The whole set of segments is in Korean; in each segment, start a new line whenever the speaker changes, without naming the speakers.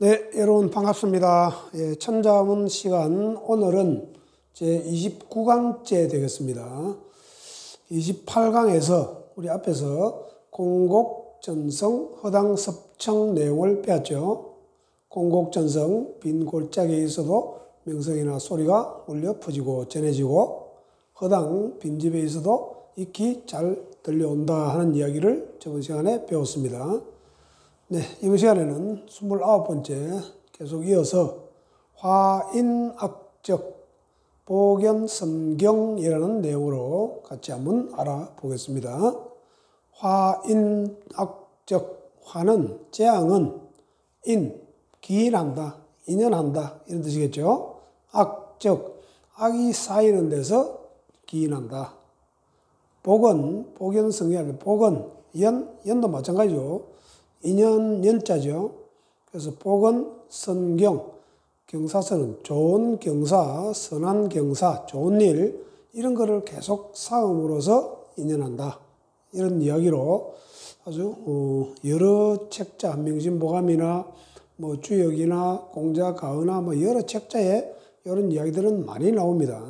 네, 여러분 반갑습니다. 예, 천자문 시간 오늘은 제 29강째 되겠습니다. 28강에서 우리 앞에서 공곡전성 허당섭청 내용을 배웠죠. 공곡전성 빈 골짜기에 있어도 명성이나 소리가 울려 퍼지고 전해지고 허당 빈집에 있어도 익히 잘 들려온다 하는 이야기를 저번 시간에 배웠습니다. 네, 이번 시간에는 29번째 계속 이어서 화인악적 복연선경이라는 내용으로 같이 한번 알아보겠습니다. 화인악적, 화는 재앙은 기인한다, 인연한다 이런 뜻이겠죠. 악적, 악이 쌓이는 데서 기인한다. 복은 복연성이 아니라 복은 연도 마찬가지죠. 인연 연자죠. 그래서 복은 선경, 경사선은 좋은 경사, 선한 경사, 좋은 일 이런 거를 계속 쌓음으로써 인연한다. 이런 이야기로 아주 여러 책자, 명심보감이나 뭐 주역이나 공자가의나 뭐 여러 책자에 이런 이야기들은 많이 나옵니다.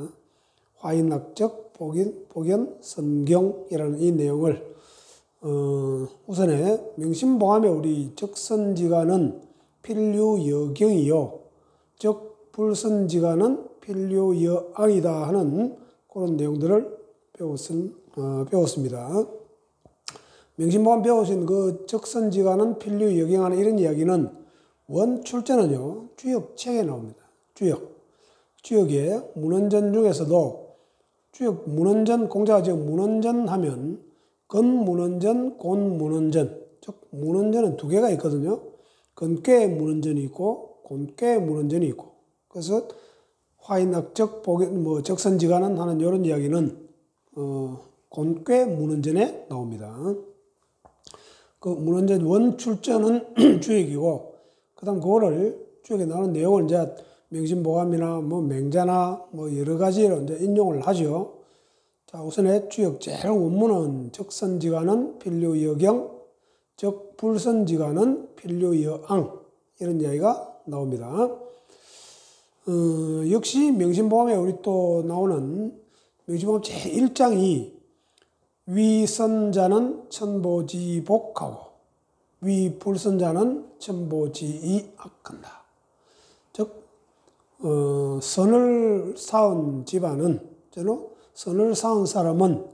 화인악적 복연 선경이라는 이 내용을 우선에 명심보감의 우리 적선지가는 필류여경이요, 적불선지가는 필류여앙이다 하는 그런 내용들을 배웠습니다. 명심보감 배우신 그 적선지가는 필류여경하는 이런 이야기는 원 출제는요, 주역책에 나옵니다. 주역에 문헌전 중에서도 주역 문헌전, 공자가 지금 문헌전 하면 건문헌전, 곤문헌전, 즉 문헌전은 두 개가 있거든요. 건괴 문헌전이 있고 곤괴 문헌전이 있고, 그래서 화인악적 적선지가는 하는 이런 이야기는 곤괴 문헌전에 나옵니다. 그 문헌전 원 출전은 주역이고, 그다음 그거를 주역에 나오는 내용을 이제 명심보감이나 뭐 맹자나 뭐 여러 가지로 이제 인용을 하죠. 자, 우선에 주역 제일 원문은 적선지가는 필류여경, 적불선지가는 필류여앙 이런 이야기가 나옵니다. 역시 명심보감에 우리 또 나오는 명심보감 제1장이 위선자는 천보지복하고 위불선자는 천보지이악한다. 즉 선을 쌓은 집안은 선을 쌓은 사람은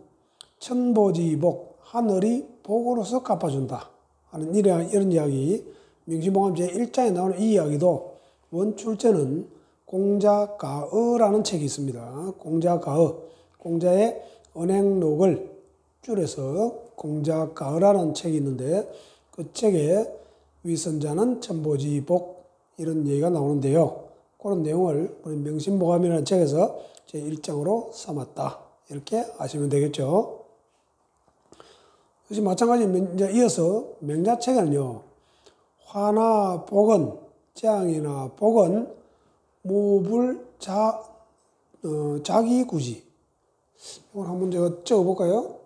천보지복, 하늘이 복으로서 갚아준다 하는 이런 이야기, 명심보감 제1장에 나오는 이 이야기도 원 출제는 공자가의라는 책이 있습니다. 공자의 언행록을 줄여서 공자가의라는 책이 있는데, 그 책에 위선자는 천보지복 이런 얘기가 나오는데요. 그런 내용을 우리 명심보감이라는 책에서 제1장으로 삼았다 이렇게 아시면 되겠죠. 역시 마찬가지 이제 이어서 맹자책은요, 화나 복은, 재앙이나 복은 자기구지. 이걸 한번 제가 적어볼까요?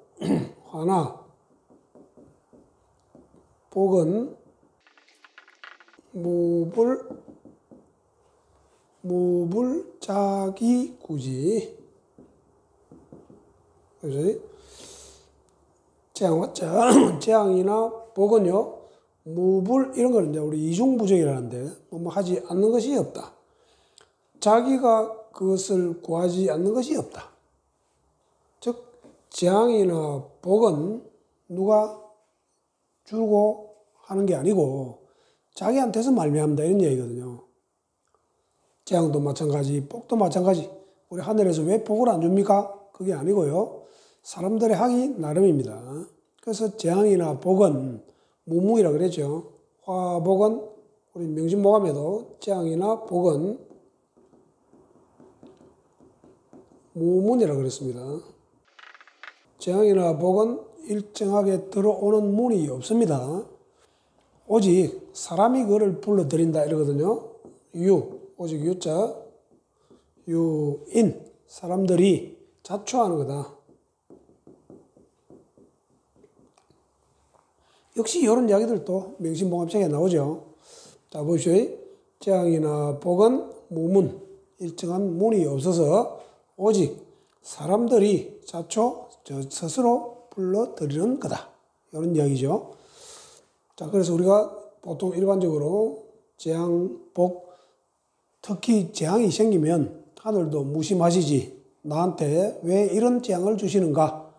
화나 복은 무불자기구지. 그래서 재앙이나 복은요, 무불 이런 거는 이제 우리 이중부정이라는데 뭐 하지 않는 것이 없다. 자기가 그것을 구하지 않는 것이 없다. 즉 재앙이나 복은 누가 주고 하는 게 아니고 자기한테서 말미암다 이런 얘기거든요. 재앙도 마찬가지, 복도 마찬가지. 우리 하늘에서 왜 복을 안 줍니까? 그게 아니고요, 사람들의 하기 나름입니다. 그래서 재앙이나 복은 무무이라 그랬죠. 화복은 우리 명심보감에도 재앙이나 복은 무문이라 그랬습니다. 재앙이나 복은 일정하게 들어오는 문이 없습니다. 오직 사람이 그를 불러들인다 이러거든요. 오직 유자, 유인, 사람들이 자초하는 거다. 역시 이런 이야기들도 명심보감책에 나오죠. 자, 보시오. 재앙이나 복은 무문, 일정한 문이 없어서 오직 사람들이 자초 스스로 불러들이는 거다. 이런 이야기죠. 자, 그래서 우리가 보통 일반적으로 재앙, 복, 특히 재앙이 생기면 하늘도 무심하시지 나한테 왜 이런 재앙을 주시는가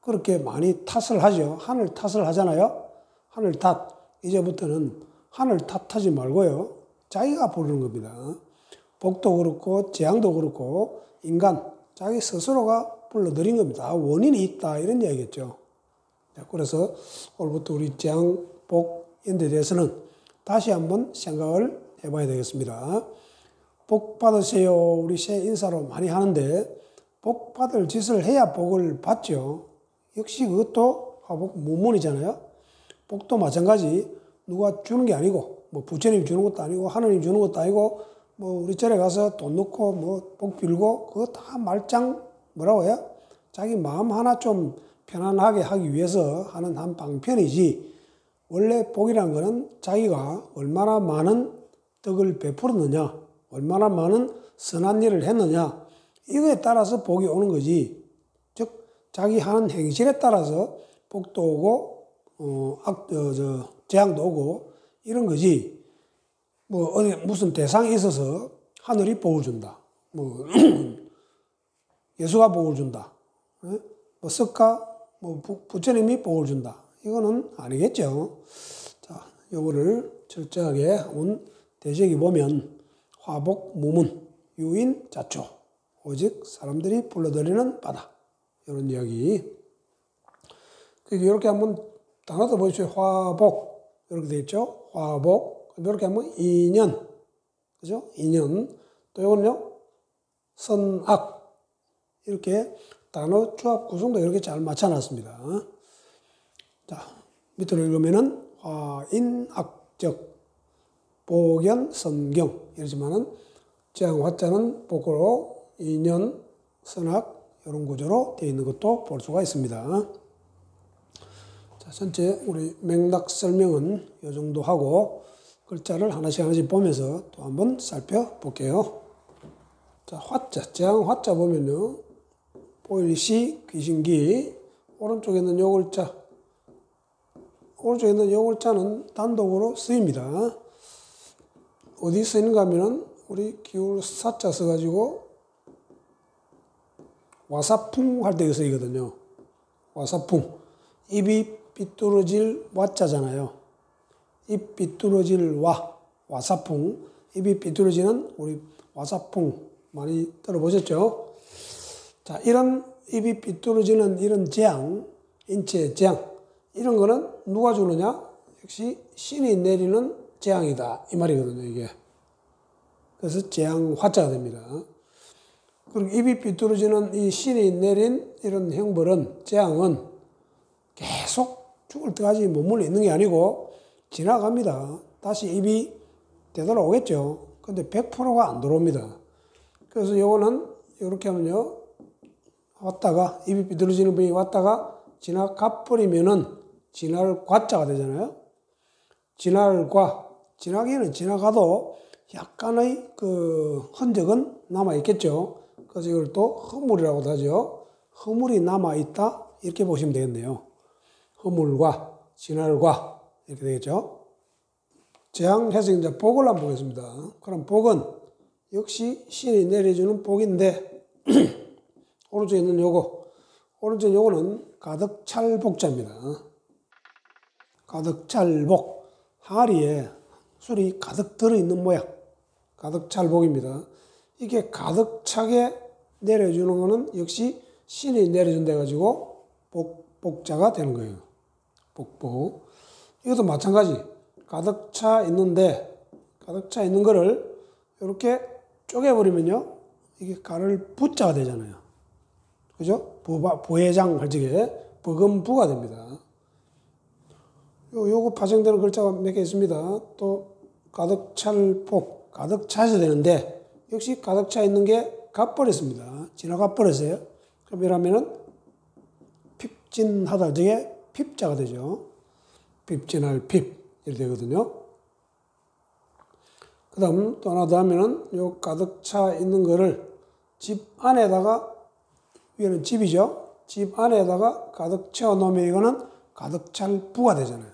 그렇게 많이 탓을 하죠. 하늘 탓을 하잖아요. 하늘 탓. 이제부터는 하늘 탓하지 말고요. 자기가 부르는 겁니다. 복도 그렇고 재앙도 그렇고 인간 자기 스스로가 불러들인 겁니다. 원인이 있다 이런 이야기겠죠. 그래서 오늘부터 우리 재앙, 복 이런 데 대해서는 다시 한번 생각을 해봐야 되겠습니다. 복 받으세요. 우리 새 인사로 많이 하는데 복 받을 짓을 해야 복을 받죠. 역시 그것도 화복 무문이잖아요. 복도 마찬가지 누가 주는 게 아니고 뭐 부처님이 주는 것도 아니고 하느님 주는 것도 아니고 뭐 우리 절에 가서 돈 넣고 뭐 복 빌고 그거 다 말짱 뭐라고 해요? 자기 마음 하나 좀 편안하게 하기 위해서 하는 한 방편이지 원래 복이라는 거는 자기가 얼마나 많은 덕을 베풀었느냐 얼마나 많은 선한 일을 했느냐 이거에 따라서 복이 오는 거지. 즉 자기 하는 행실에 따라서 복도 오고 재앙도 오고 이런 거지. 뭐 어디 무슨 대상이 있어서 하늘이 복을 준다. 뭐 예수가 복을 준다. 뭐 석가 뭐 부처님이 복을 준다. 이거는 아니겠죠. 자, 요거를 철저하게 한번 되새겨 보면 화복 무문 유인 자초 오직 사람들이 불러들이는 바다 이런 이야기. 이렇게 한번 단어도 보십시오. 화복 이렇게 되어 있죠. 화복 이렇게 하면 인연 그죠? 인연 또 이거는요 선악 이렇게 단어 조합 구성도 이렇게 잘 맞춰놨습니다. 자 밑으로 읽으면은 화인악적 복연 선경 이러지만은 재앙 화자는 복으로 인연 선악 이런 구조로 되어 있는 것도 볼 수가 있습니다. 자, 전체 우리 맥락 설명은 이 정도 하고 글자를 하나씩 보면서 또 한번 살펴볼게요. 자, 화자, 재앙 화자 보면요. 보일시, 귀신기, 오른쪽에 있는 요 글자, 오른쪽에 있는 요 글자는 단독으로 쓰입니다. 어디 쓰이는가 하면은 우리 기울 사자 써가지고 와사풍 할 때 쓰이거든요. 와사풍. 입이 삐뚤어질 와자잖아요. 입 삐뚤어질 와사풍. 입이 삐뚤어지는 우리 와사풍 많이 들어보셨죠? 자, 이런 입이 삐뚤어지는 이런 재앙, 인체 재앙, 이런 거는 누가 주느냐? 역시 신이 내리는 재앙이다. 이 말이거든요, 이게. 그래서 재앙 화자가 됩니다. 그리고 입이 삐뚤어지는 이 신이 내린 이런 형벌은, 재앙은 계속 죽을 때까지 머물러 있는 게 아니고 지나갑니다. 다시 입이 되돌아오겠죠. 근데 100%가 안 들어옵니다. 그래서 요거는 이렇게 하면요. 왔다가, 입이 삐뚤어지는 분이 왔다가 지나가 버리면은 지날 과자가 되잖아요. 지날 과, 지나기는 지나가도 약간의 그 흔적은 남아있겠죠. 그래서 이걸 또 허물이라고도 하죠. 허물이 남아있다. 이렇게 보시면 되겠네요. 허물과, 지날과, 이렇게 되겠죠. 재앙해서 이제 복을 한번 보겠습니다. 그럼 복은 역시 신이 내려주는 복인데, 오른쪽에 있는 요거, 오른쪽 요거는 가득 찰 복자입니다. 가득 찰 복. 항아리에 술이 가득 들어있는 모양. 가득 찰 복입니다. 이게 가득 차게 내려주는 거는 역시 신이 내려준다 가지고 복자가 되는 거예요. 복복. 이것도 마찬가지. 가득 차 있는데, 가득 차 있는 거를 이렇게 쪼개버리면요. 이게 가를 부자가 되잖아요. 그죠? 부회장 할 적에 버금부가 됩니다. 요거 파생되는 글자가 몇 개 있습니다. 또 가득 찰 복, 가득 차셔야 되는데 역시 가득 차 있는 게 가버렸습니다. 지나가 버렸어요. 그럼 이러면은 핍진하다 할 적에 핍자가 되죠. 핍진할 핍 이렇게 되거든요. 그 다음 또 하나 더 하면은 요 가득 차 있는 거를 집 안에다가, 위에는 집이죠. 집 안에다가 가득 채워 놓으면 이거는 가득 찰 부가 되잖아요.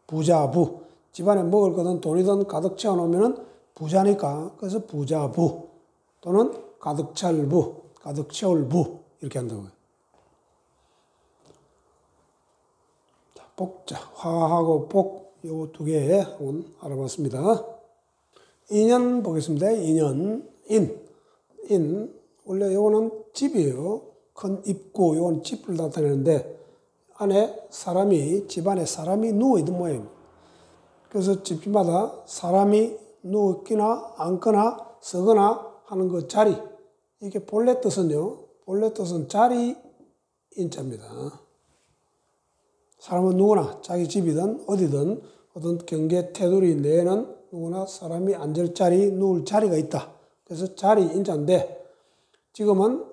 부자부. 집 안에 먹을 거든 돈이든 가득 채워 놓으면은 부자니까, 그래서 부자부 또는 가득 찰 부, 가득 채울 부 이렇게 한다고요. 자, 복자, 화하고 복 요 두 개 한번 알아봤습니다. 인연 보겠습니다. 인연, 인 원래 요거는 집이에요. 큰 입구, 요건 집을 나타내는데 안에 사람이, 집 안에 사람이 누워있는 모양입니다. 그래서 집집마다 사람이 누웠거나 앉거나 서거나 하는 그 자리, 이게 본래 뜻은요, 본래 뜻은 자리 인자입니다. 사람은 누구나 자기 집이든 어디든 어떤 경계 테두리 내에는 누구나 사람이 앉을 자리, 누울 자리가 있다. 그래서 자리 인자인데 지금은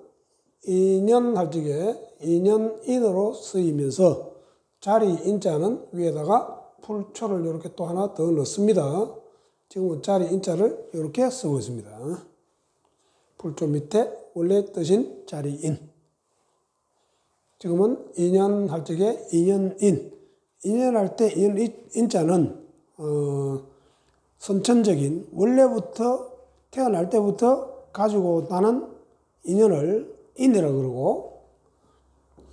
인연할 적에 인연인으로 쓰이면서 자리 인자는 위에다가 풀초를 이렇게 또 하나 더 넣습니다. 지금은 자리 인자를 이렇게 쓰고 있습니다. 풀초 밑에 원래 뜻인 자리인. 지금은 인연할 적에 인연인. 인연할 때 인연인자는 선천적인, 원래부터 태어날 때부터 가지고 나는 인연을 인이라고 그러고,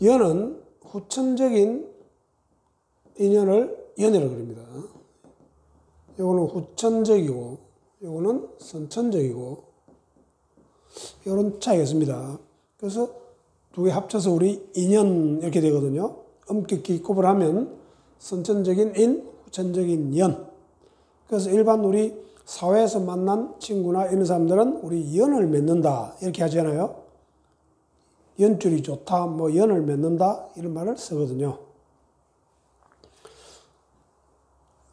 연은 후천적인 인연을 연이라고 그럽니다. 요거는 후천적이고 요거는 선천적이고 이런 차이가 있습니다. 그래서 두 개 합쳐서 우리 인연 이렇게 되거든요. 엄격히 구분하면 선천적인 인, 후천적인 연. 그래서 일반 우리 사회에서 만난 친구나 이런 사람들은 우리 연을 맺는다 이렇게 하잖아요. 연줄이 좋다, 뭐 연을 맺는다 이런 말을 쓰거든요.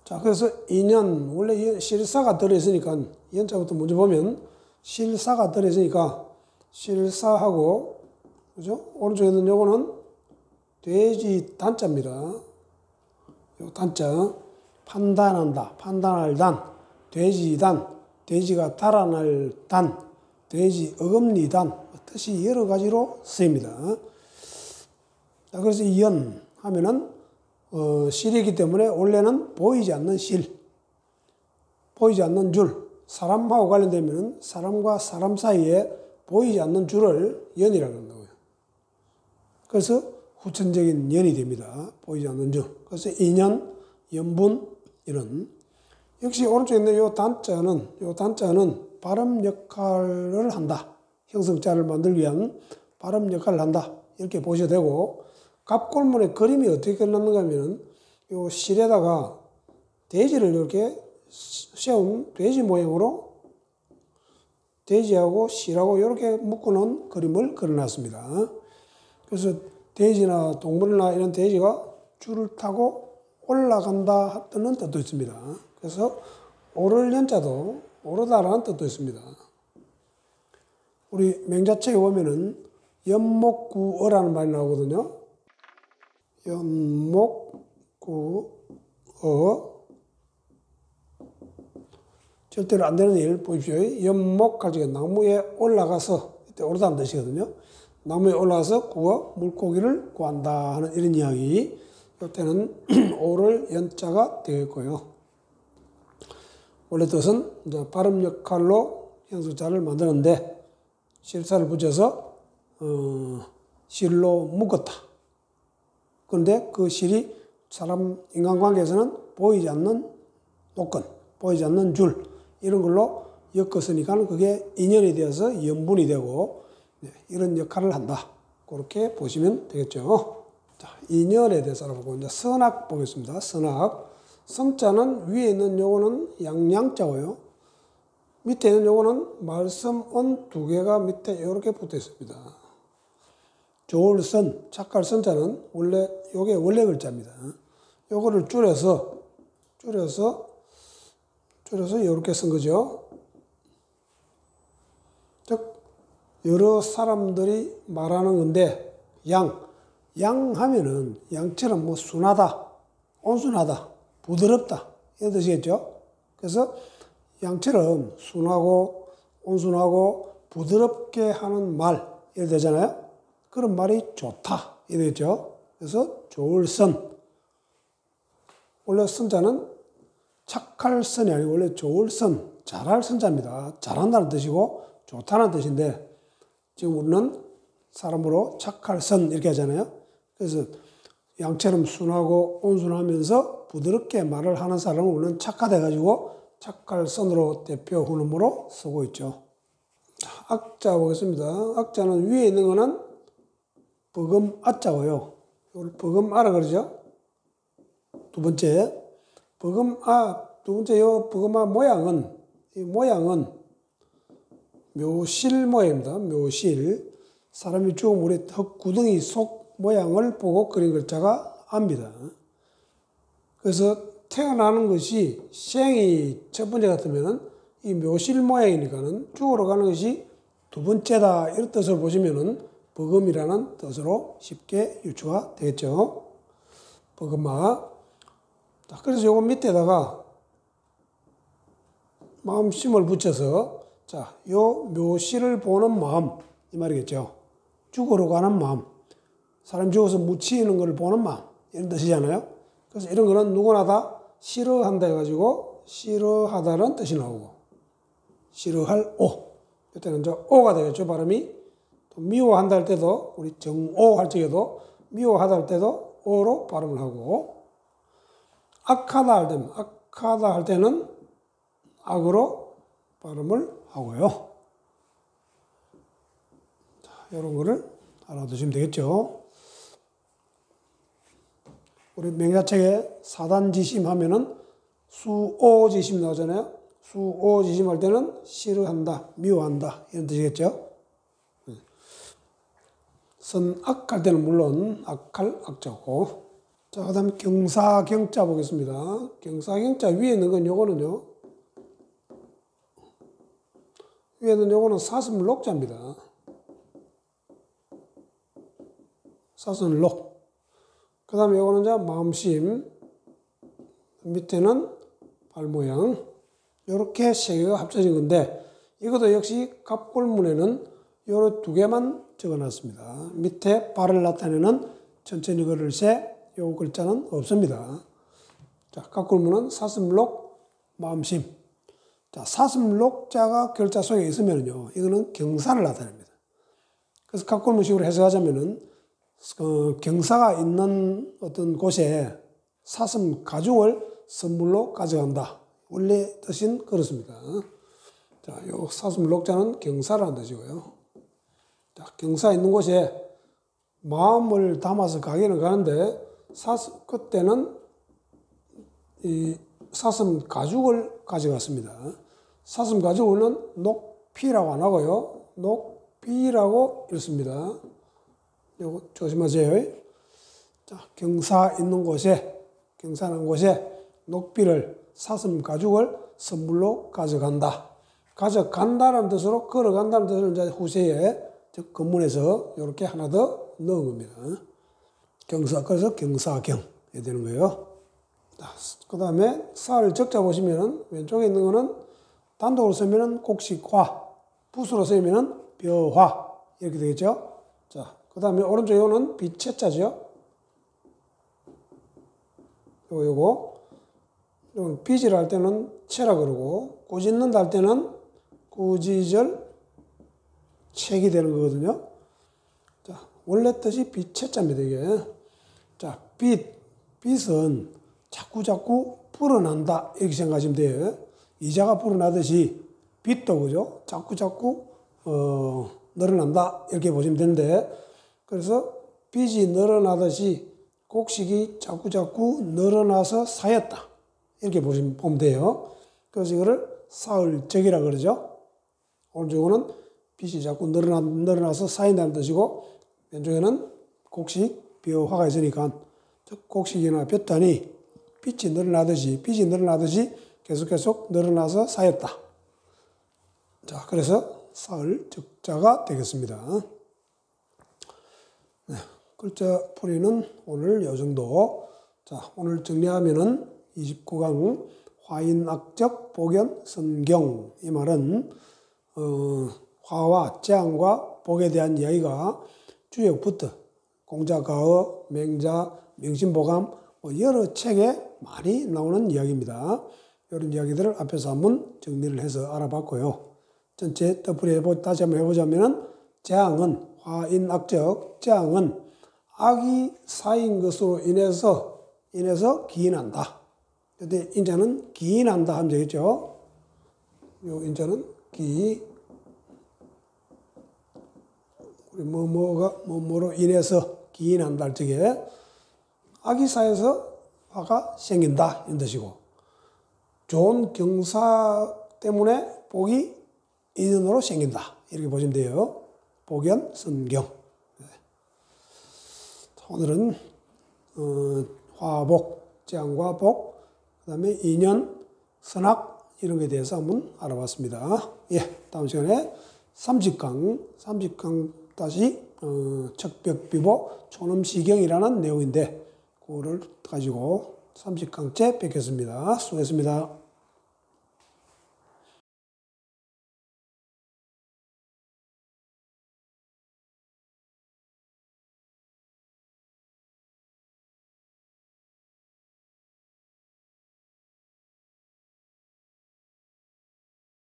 자, 그래서 인연, 원래 실사가 들어있으니까, 연자부터 먼저 보면 실사가 들어있으니까 실사하고, 그죠? 오른쪽에 있는 요거는 돼지 단자입니다. 요 단자, 판단한다, 판단할 단, 돼지단, 돼지가 달아날 단, 돼지 어금니단, 뜻이 여러 가지로 쓰입니다. 자, 그래서 이 연 하면은 실이기 때문에 원래는 보이지 않는 실, 보이지 않는 줄, 사람하고 관련되면 사람과 사람 사이에 보이지 않는 줄을 연이라고 한다고요. 그래서 후천적인 연이 됩니다. 보이지 않는 줄. 그래서 인연, 연분 이런. 역시 오른쪽에 있는 요 단자는 발음 역할을 한다. 형성자를 만들기 위한 발음 역할을 한다. 이렇게 보셔도 되고, 갑골문의 그림이 어떻게 끝났는가 하면 요 실에다가 돼지를 이렇게 세운 돼지 모양으로 돼지하고 실하고 이렇게 묶어놓은 그림을 그려놨습니다. 그래서 돼지나 동물이나 이런 돼지가 줄을 타고 올라간다 하는 뜻도 있습니다. 그래서 오를 연자도 오르다라는 뜻도 있습니다. 우리 맹자책에 보면은 연목구어라는 말이 나오거든요. 연목구어. 절대로 안 되는 일 보십시오. 연목 할 적에 나무에 올라가서, 이때 오르다는 뜻이거든요. 나무에 올라가서 구워 물고기를 구한다 하는 이런 이야기. 이때는 오를 연자가 되겠고요. 원래 뜻은 이제 발음 역할로 형성자를 만드는데 실사를 붙여서 실로 묶었다. 그런데 그 실이 사람 인간관계에서는 보이지 않는 노건, 보이지 않는 줄 이런 걸로 엮었으니까 그게 인연이 되어서 연분이 되고 이런 역할을 한다. 그렇게 보시면 되겠죠. 자, 인연에 대해서 알아보고 이제 선악 보겠습니다. 선악. 성자는 위에 있는 요거는 양양자고요. 밑에 있는 요거는 말씀 은 두 개가 밑에 이렇게 붙어 있습니다. 좋을 선, 착할 선자는 원래 요게 원래 글자입니다. 요거를 줄여서 이렇게 쓴 거죠. 즉 여러 사람들이 말하는 건데 양 하면은 양처럼 뭐 순하다, 온순하다, 부드럽다 이런 뜻이겠죠. 그래서 양처럼 순하고 온순하고 부드럽게 하는 말 이래 되잖아요. 그런 말이 좋다 이래 되겠죠. 그래서 좋을 선. 원래 선자는 착할 선이 아니고 원래 좋을 선, 잘할 선자입니다. 잘한다는 뜻이고 좋다는 뜻인데 지금 우리는 사람으로 착할 선 이렇게 하잖아요. 그래서 양처럼 순하고 온순하면서 부드럽게 말을 하는 사람은 우리는 착하다 해가지고 착할 선으로 대표 훈음으로 쓰고 있죠. 악자 보겠습니다. 악자는 위에 있는 거는 버금 아자고요. 이걸 버금 아라 그러죠. 두 번째 요 버금 아 모양은 이 모양은 묘실 모양입니다. 묘실. 사람이 죽으면 우리 흙구덩이 속 모양을 보고 그린 글자가 압니다. 그래서 태어나는 것이 생이 첫 번째 같으면은 이 묘실 모양이니까는 죽으러 가는 것이 두 번째다 이런 뜻을 보시면은 버금이라는 뜻으로 쉽게 유추가 되겠죠. 버금아. 그래서 요거 밑에다가 마음심을 붙여서 자, 요 묘실을 보는 마음 이 말이겠죠. 죽으러 가는 마음. 사람 죽어서 묻히는 걸 보는 마음 이런 뜻이잖아요. 그래서 이런 거는 누구나 다 싫어한다 해가지고 싫어하다는 뜻이 나오고 싫어할 오. 이때는 이제 오가 되겠죠. 발음이. 또 미워한다 할 때도 우리 정오 할 적에도 미워하다 할 때도 오로 발음을 하고 악하다 할 때는 악으로 발음을 하고요. 자, 이런 거를 알아두시면 되겠죠. 우리 명자책에 사단지심 하면은 수오지심 나오잖아요. 수오지심 할 때는 싫어한다, 미워한다 이런 뜻이겠죠. 선악할 때는 물론 악할 악자고. 자, 그 다음 경사경자 보겠습니다. 경사경자 위에 있는 건 요거는요. 위에 있는 요거는 사슴록자입니다. 사슴록. 그 다음에 요거는 이제 마음심. 밑에는 발모양. 요렇게 세 개가 합쳐진 건데 이것도 역시 갑골문에는 요런 두 개만 적어놨습니다. 밑에 발을 나타내는 천천히 걸을 새 요 글자는 없습니다. 자, 갑골문은 사슴록, 마음심. 자, 사슴록자가 글자 속에 있으면요, 이거는 경사를 나타냅니다. 그래서 갑골문식으로 해석하자면은 경사가 있는 어떤 곳에 사슴 가죽을 선물로 가져간다. 원래 뜻은 그렇습니다. 자, 요 사슴록자는 경사라는 뜻이고요. 자, 경사 있는 곳에 마음을 담아서 가기는 가는데 그때는 이 사슴 가죽을 가져갔습니다. 사슴 가죽은 녹피라고 안 하고요. 녹비라고 읽습니다. 요거 조심하세요. 자, 경사 있는 곳에 녹비를 사슴 가죽을 선물로 가져간다. 가져간다는 뜻으로 걸어간다는 뜻을 이제 후세에 즉 근문에서 이렇게 하나 더 넣은 겁니다. 그래서 경사경 이 되는 거예요. 그 다음에 사을 적자 보시면은 왼쪽에 있는 거는 단독으로 쓰면은 곡식화, 붓으로 쓰면은 벼화 이렇게 되겠죠. 자, 그 다음에 오른쪽에 오는 비채자죠. 요건 빚을 할 때는 채라 그러고 꾸짖는다 할 때는 꾸짖을 책이 되는 거거든요. 자, 원래 뜻이 비채자입니다, 이게. 자, 빚은 자꾸 불어난다 이렇게 생각하시면 돼요. 이자가 불어나듯이 빚도 그죠? 자꾸 늘어난다 이렇게 보시면 되는데 그래서 빚이 늘어나듯이 곡식이 자꾸 늘어나서 쌓였다 이렇게 보면 돼요. 그래서 이거를 사을적이라 그러죠. 오른쪽은 빚이 자꾸 늘어나서 쌓인다는 뜻이고 왼쪽에는 곡식 벼화가 있으니까 곡식이나 볕단이 빚이 늘어나듯이 계속 늘어나서 쌓였다. 자, 그래서 사을 적자가 되겠습니다. 네, 글자 풀이는 오늘 요 정도. 자, 오늘 정리하면은 29강 화인악적 복연 선경. 이 말은 화와 재앙과 복에 대한 이야기가 주역부터 공자가어, 맹자, 명심보감 여러 책에 많이 나오는 이야기입니다. 이런 이야기들을 앞에서 한번 정리를 해서 알아봤고요. 전체 덧풀이 다시 한번 해보자면 재앙은 화인악적 재앙은 악이 쌓인 것으로 인해서 기인한다. 근데 인자는 기인한다 하면 되겠죠. 요 인자는 우리 뭐로 인해서 기인한다 할 적에 악이 쌓여서 화가 생긴다 이런 뜻이고, 좋은 경사 때문에 복이 인연으로 생긴다 이렇게 보시면 돼요. 복연 선경. 오늘은 화복, 재앙과 복, 그 다음에 인연, 선악 이런 것에 대해서 한번 알아봤습니다. 예, 다음 시간에 30강 다시 척벽비보 촌음시경이라는 내용인데 그거를 가지고 30강째 뵙겠습니다. 수고했습니다.